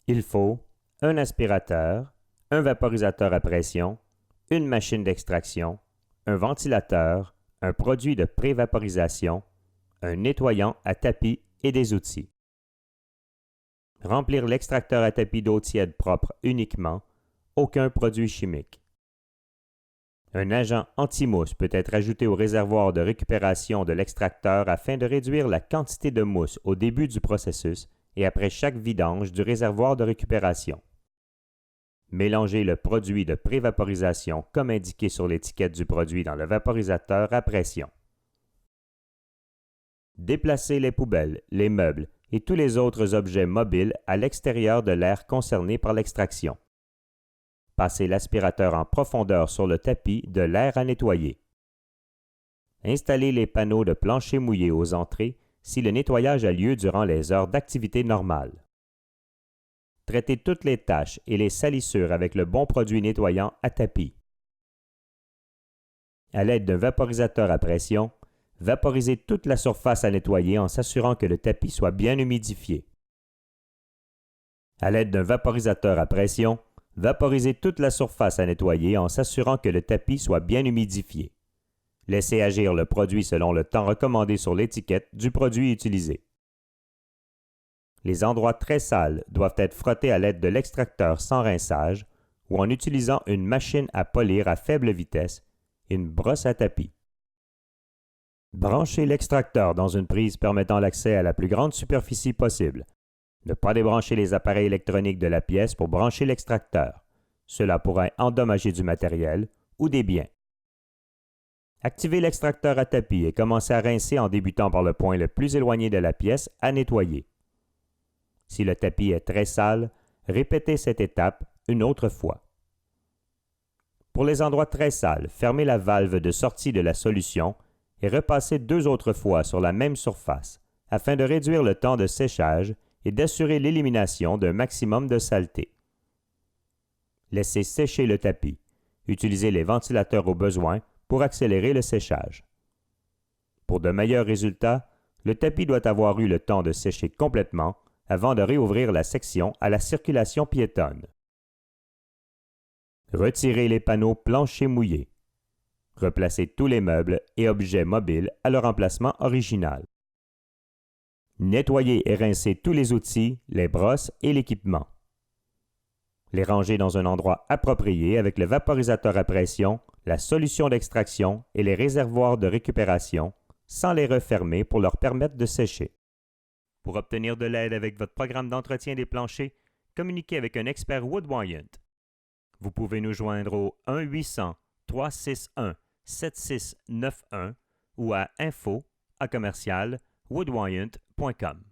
Il faut un aspirateur, un vaporisateur à pression, une machine d'extraction, un ventilateur, un produit de pré-vaporisation, un nettoyant à tapis et des outils. Remplir l'extracteur à tapis d'eau tiède propre uniquement, aucun produit chimique. Un agent anti-mousse peut être ajouté au réservoir de récupération de l'extracteur afin de réduire la quantité de mousse au début du processus et après chaque vidange du réservoir de récupération. Mélangez le produit de pré-vaporisation comme indiqué sur l'étiquette du produit dans le vaporisateur à pression. Déplacez les poubelles, les meubles et tous les autres objets mobiles à l'extérieur de l'aire concerné par l'extraction. Passez l'aspirateur en profondeur sur le tapis de l'air à nettoyer. Installez les panneaux de plancher mouillé aux entrées si le nettoyage a lieu durant les heures d'activité normale. Traitez toutes les taches et les salissures avec le bon produit nettoyant à tapis. À l'aide d'un vaporisateur à pression, vaporisez toute la surface à nettoyer en s'assurant que le tapis soit bien humidifié. À l'aide d'un vaporisateur à pression, vaporisez toute la surface à nettoyer en s'assurant que le tapis soit bien humidifié. Laissez agir le produit selon le temps recommandé sur l'étiquette du produit utilisé. Les endroits très sales doivent être frottés à l'aide de l'extracteur sans rinçage ou en utilisant une machine à polir à faible vitesse et une brosse à tapis. Branchez l'extracteur dans une prise permettant l'accès à la plus grande superficie possible. Ne pas débrancher les appareils électroniques de la pièce pour brancher l'extracteur. Cela pourrait endommager du matériel ou des biens. Activez l'extracteur à tapis et commencez à rincer en débutant par le point le plus éloigné de la pièce à nettoyer. Si le tapis est très sale, répétez cette étape une autre fois. Pour les endroits très sales, fermez la valve de sortie de la solution et repassez 2 autres fois sur la même surface afin de réduire le temps de séchage et d'assurer l'élimination d'un maximum de saleté. Laissez sécher le tapis. Utilisez les ventilateurs au besoin pour accélérer le séchage. Pour de meilleurs résultats, le tapis doit avoir eu le temps de sécher complètement avant de réouvrir la section à la circulation piétonne. Retirez les panneaux plancher mouillé. Replacez tous les meubles et objets mobiles à leur emplacement original. Nettoyez et rincez tous les outils, les brosses et l'équipement. Les ranger dans un endroit approprié avec le vaporisateur à pression, la solution d'extraction et les réservoirs de récupération, sans les refermer pour leur permettre de sécher. Pour obtenir de l'aide avec votre programme d'entretien des planchers, communiquez avec un expert Woodwyant. Vous pouvez nous joindre au 1-800-361-7691 ou à info@woodwyant.com.